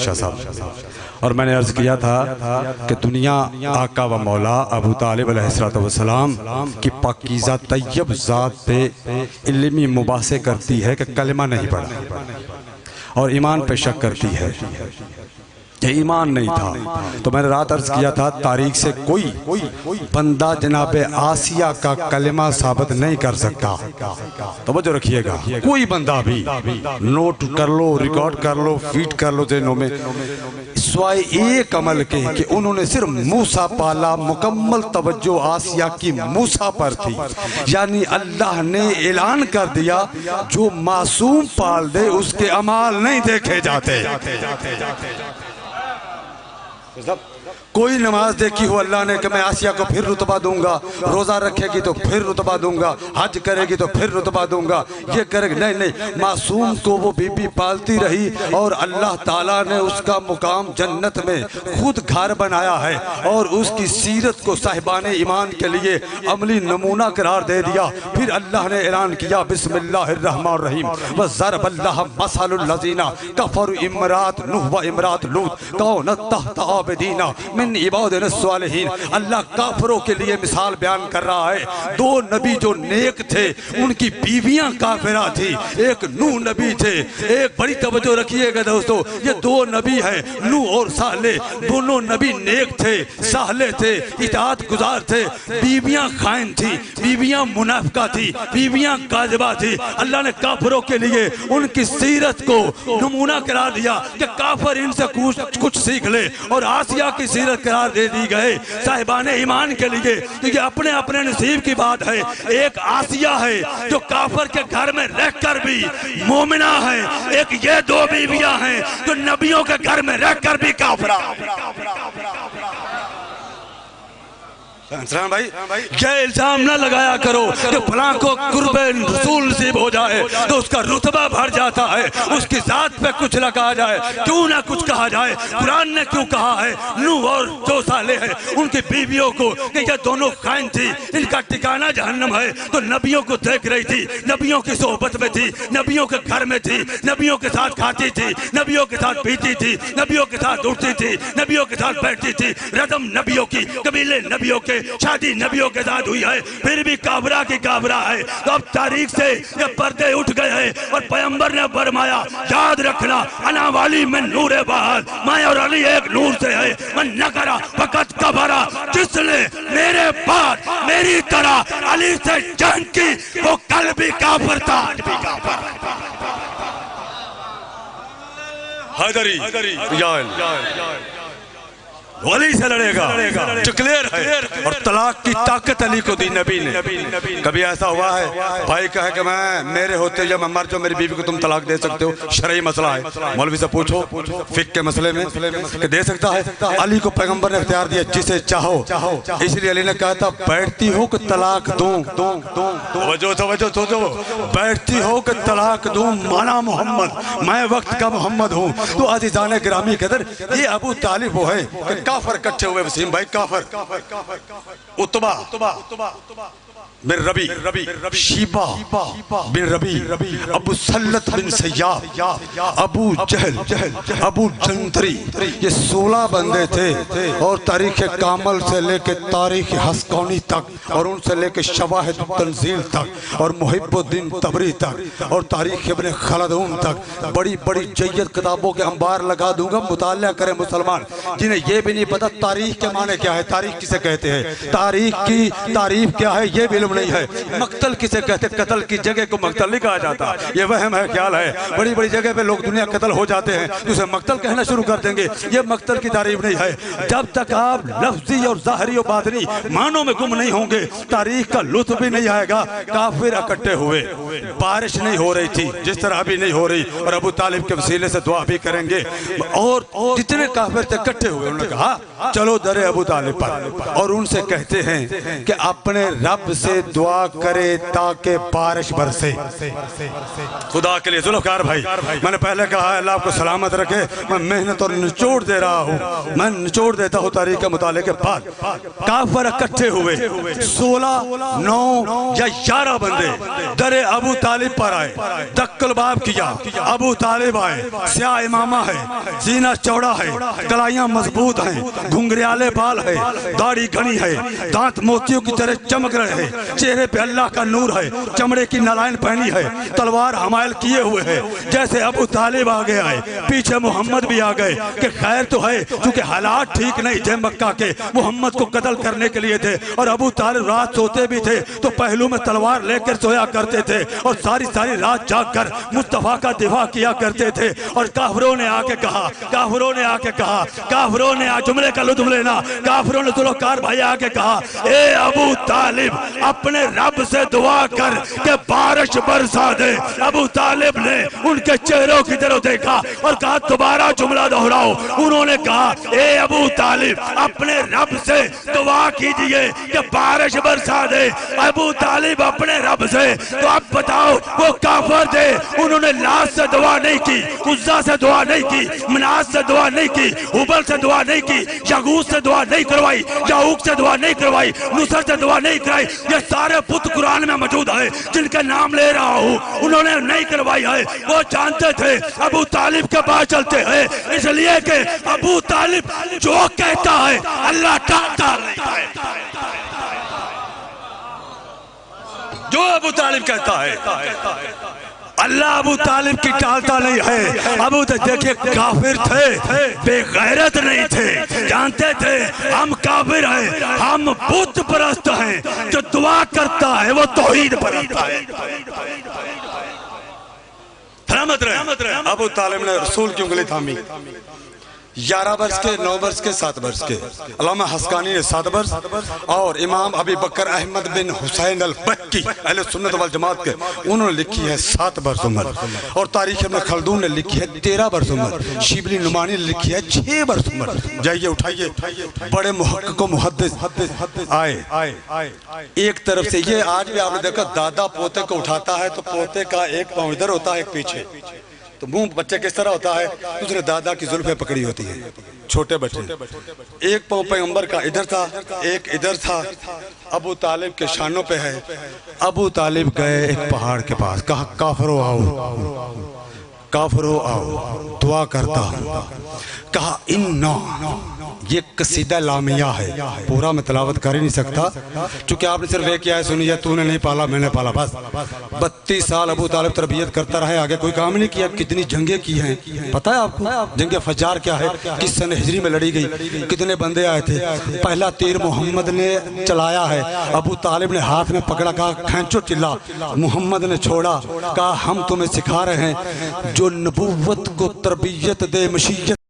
شاہ صاحب. اور میں نے عرض کیا تھا کہ دنیا آقا و مولا ابو طالب علیہ السلام کی پاکیزہ طیب ذات پہ علمی مباحثے کرتی ہے کہ کلمہ نہیں پڑھا اور ایمان پہ شک کرتی ہے. یہ ایمان نہیں تھا. تو میں نے رات عرض کیا تھا تاریخ سے کوئی بندہ جناب آسیہ کا کلمہ ثابت نہیں کر سکتا. توجہ رکھیے گا, کوئی بندہ بھی نوٹ کر لو, ریکارڈ کر لو, فیٹ کر لو ذہنوں میں, سوائے ایک عمل کے کہ انہوں نے صرف موسیٰ پالا. مکمل توجہ آسیہ کی موسیٰ پر تھی. یعنی اللہ نے اعلان کر دیا جو معصوم پال دے اس کے اعمال نہیں دیکھے جاتے. کوئی نماز دیکھی ہو اللہ نے کہ میں آسیہ کو پھر رتبہ دوں گا, روزہ رکھے گی تو پھر رتبہ دوں گا, حج کرے گی تو پھر رتبہ دوں گا, یہ کرے گی نہیں. معصوم کو وہ بی بی پالتی رہی اور اللہ تعالیٰ نے اس کا مقام جنت میں خود گھر بنایا ہے اور اس کی سیرت کو صاحبان ایمان کے لیے عملی نمونہ قرار دے دیا. پھر اللہ نے اعلان کیا بسم اللہ الرحمن الرحیم وَضَرَبَ اللَّهَ مَثَلُ الَّذِينَ كَفَرُوا امرأة نوح وامرأة لوط كانتا تحت عابدین من عبادنا الصالحین. اللہ کافروں کے لیے مثال بیان کر رہا ہے. دو نبی جو نیک تھے ان کی بیویاں کافرہ تھی. ایک نوح نبی تھے, ایک بڑی توجہ رکھیے گا دوستو, یہ دو نبی ہیں نوح اور صالح. دونوں نبی نیک تھے, صالح تھے, اطاعت گزار تھے. بیویاں خائن تھی, بیویاں منافقہ تھی, بیویاں کاذبہ تھی. اللہ نے کافروں کے لیے ان کی سیرت کو نمونہ قرار دیا کہ کافر ان سے کچھ سیکھ لے, اور آسیہ کی سیرت قرار دے دی گئے صاحبان ایمان کے لیے. تو یہ اپنے اپنے نصیب کی بات ہے. ایک آسیہ ہے جو کافر کے گھر میں رہ کر بھی مومنہ ہے, ایک یہ دو بیویاں ہیں جو نبیوں کے گھر میں رہ کر بھی کافرہ. سلام بھائی, یہ الزام نہ لگایا کرو کہ فلاں کو قرب رسول نصیب ہو جائے تو اس کا رتبہ بڑھ جاتا ہے, اس کی ذات پہ کچھ لگا جائے. کیوں نہ کچھ کہا جائے. قرآن نے کیوں کہا ہے نوح اور جو صالح ہیں ان کی بیویوں کو کہ یہ دونوں خائن تھی, ان کا ٹھکانہ جہنم ہے. تو نبیوں کو دیکھ رہی تھی, نبیوں کی صحبت میں تھی, نبیوں کے گھر میں تھی, نبیوں کے ساتھ کھاتی تھی, نبیوں کے ساتھ پیتی تھی, نبیوں کے ساتھ اٹھتی تھی, نبیوں کے ساتھ بیٹھتی تھی. رزم نبیوں کی, قبیلے نبیوں کے, شادی نبیوں کے ساتھ ہوئی ہے, پھر بھی کابرہ کی کابرہ ہے. تو اب تاریخ سے یہ پردے اٹھ گئے ہیں اور پیغمبر نے فرمایا یاد رکھنا انا والی من نور بہت, میں اور علی ایک نور سے ہے. من نکرہ فقط کبرہ, جس نے میرے بعد میری طرح علی سے جنگ کی وہ کل بھی کافر تھا, آج بھی کافر. حیدری ولی سے لڑے گا, چکلیر ہے. اور طلاق کی طاقت علی کو دی نبی نے. کبھی ایسا ہوا ہے بھائی کہے کہ میرے ہوتے جب میں مر جاؤں میری بیوی کو تم طلاق دے سکتے ہو؟ شرعی مسئلہ ہے, مولوی سے پوچھو فقہ کے مسئلے میں کہ دے سکتا ہے. علی کو پیغمبر نے اختیار دیا جسے چاہو. اس لیے علی نے کہا تھا بیٹھتی ہو کہ طلاق دوں, بیٹھتی ہو کہ طلاق دوں, مانا محمد, میں وقت کا محمد ہوں. تو عزیزان گرامی قدر یہ ابو طالب وہ ہے کہ کافر کٹھے ہوئے. وسیم بھائی کافر, عتبہ بن ربی, شیبہ بن ربی, ابو سلط بن سیاب, ابو جہل, ابو جندری, یہ 16 بندے تھے. اور تاریخ کامل سے لے کے تاریخ حسکونی تک, اور ان سے لے کے شواہد تنزیل تک, اور محب الدین تبری تک, اور تاریخ ابن خلدون تک, بڑی بڑی جید کتابوں کے انبار لگا دوں گا. مطالعہ کریں مسلمان جنہیں یہ بھی نہیں پتا تاریخ کے معنی کیا ہے, تاریخ کسے کہتے ہیں, تاریخ کی تعریف کیا ہے یہ بھی علم نہیں ہے. مقتل کسے کہتے, قتل کی جگہ کو مقتل نہیں کہا جاتا, یہ وہم ہے, خیال ہے. بڑی بڑی جگہ پہ لوگ دنیا قتل ہو جاتے ہیں تو اسے مقتل کہنا شروع کر دیں گے, یہ مقتل کی تعریف نہیں ہے. جب تک آپ لفظی اور ظاہری اور باطنی معنوں میں گم نہیں ہوں گے تاریخ کا لطف بھی نہیں آئے گا. کافر اکٹھے ہوئے, بارش نہیں ہو رہی تھی جس طرح بھی نہیں ہو رہی, اور ابو طالب کے وسیلے سے دعا بھی کریں گے. اور جتنے کافر تھے اکٹھے ہوئے, انہوں نے کہا چلو در ابو طالب پر, اور ان سے کہتے ہیں کہ اپنے رب سے سے دعا کرے تاکہ بارش برسے. خدا کے لیے ذوالفقار بھائی، میں نے پہلے کہا ہے اللہ آپ کو سلامت رکھے. میں محنت اور نچوڑ دے رہا ہوں، میں نچوڑ دیتا ہوں تاریخ کے مطالعے کے بعد. کافر اکٹھے ہوئے 16 9 یا 11 بندے در ابو طالب پر آئے، دق الباب کیا. ابو طالب آئے، سیاہ امامہ ہے، سینہ چوڑا ہے، کلائیاں مضبوط ہیں، گھنگریالے بال ہے، داڑھی گھنی ہے، دانت موتیوں کی طرح چمک رہے ہیں، چہرے پہ اللہ کا نور ہے، چمڑے کی نالائن پہنی ہے، تلوار حمائل کیے ہوئے ہے. جیسے ابو طالب آگے آئے، پیچھے محمد بھی آگئے کہ خیر تو ہے، چونکہ حالات ٹھیک نہیں تھے مکہ کے، محمد کو قتل کرنے کے لیے تھے. اور ابو طالب رات سوتے بھی تھے تو پہلو میں تلوار لے کر سویا کرتے تھے اور ساری رات جاگ کر مصطفیٰ کا دفاع کیا کرتے تھے. اور کافروں نے آ کے کہا، کافروں نے جملے کا لطف لینا، کافروں نے ذوالفقار بھائی آ کے کہا اے ابو طالب اپنے رب سے دعا کر کہ بارش برسا دے. ابو طالب نے ان کے چہروں کی طرف دیکھا اور کہا دوبارہ جملہ دہراؤ. انہوں نے کہا اے ابو طالب اپنے رب سے دعا کیجئے کہ بارش برسا دے. ابو طالب اپنے رب سے، تو اب بتاؤ وہ کافر تھے، انہوں نے لات سے دعا نہیں کی، عزا سے دعا نہیں کی، منات سے دعا نہیں کی، حبل سے دعا نہیں کی، یغوث سے دعا نہیں کروائی، یعوق سے دعا نہیں کروائی، نصر سے دعا نہیں کرائی. یہ سارے بت قرآن میں موجود ہے جن کے نام لے رہا ہوں، انہوں نے نہیں کروائی ہے. وہ جانتے تھے ابو طالب کے پاس چلتے ہیں، اس لیے کہ ابو طالب جو کہتا ہے اللہ ٹالتا نہیں ہے. جو ابو طالب کہتا ہے اللہ ابو طالب کی ٹالتا نہیں ہے. ابو دیکھیں کافر تھے، بے غیرت نہیں تھے، جانتے تھے ہم کافر ہیں، ہم بت پرست ہیں. جو دعا کرتا ہے وہ توحید پرست ہے. سلامت رہے. ابو طالب نے رسول کی انگلی تھامی. 11 برس کے، 9 برس کے، 7 برس کے. علامہ حسقانی نے 7 برس اور امام ابی بکر احمد بن حسین البکی اہل سنت والجماعت کے، انہوں نے لکھی ہے 7 برس عمر. اور تاریخ ابن خلدون نے لکھی ہے 13 برس عمر. شیبلی نعمانی نے لکھی ہے 6 برس عمر. جائیے اٹھائیے، بڑے محقق و محدث آئے. ایک طرف سے یہ آج بھی آپ نے دیکھا دادا پوتے کو اٹھاتا ہے تو پوتے کا ایک پاؤں ادھر ہوتا ہے ایک پیچھے، تو منہ بچے کس طرح ہوتا ہے، دوسرے دادا کی زلفیں پکڑی ہوتی ہیں چھوٹے بچے. ایک پاؤں پیغمبر کا ادھر تھا، ایک ادھر تھا. ابو طالب کے شانوں پہ ہے. ابو طالب گئے ایک پہاڑ کے پاس، کہا کافرو آؤ دعا کرتا ہوں. کہا اننا، یہ قصیدہ لامیہ ہے، پورا میں تلاوت کر ہی نہیں سکتا چونکہ آپ نے صرف ایک آیت سنی ہے، تو نے نہیں پالا میں نے پالا. بس 32 سال ابو طالب تربیت کرتا رہا ہے، آگے کوئی کام نہیں کیا. کتنی جنگیں کی ہیں پتہ ہے آپ کو؟ جنگ فجار کیا ہے، کس سن ہجری میں لڑی گئی، کتنے بندے آئے تھے. پہلا تیر محمد نے چلایا ہے، ابو طالب نے ہاتھ میں پکڑا، کہا کھینچو چلا. محمد نے چھوڑا، کہا ہم تمہیں سکھا رہے ہیں جو نبوت کو تربیت دے، مشیت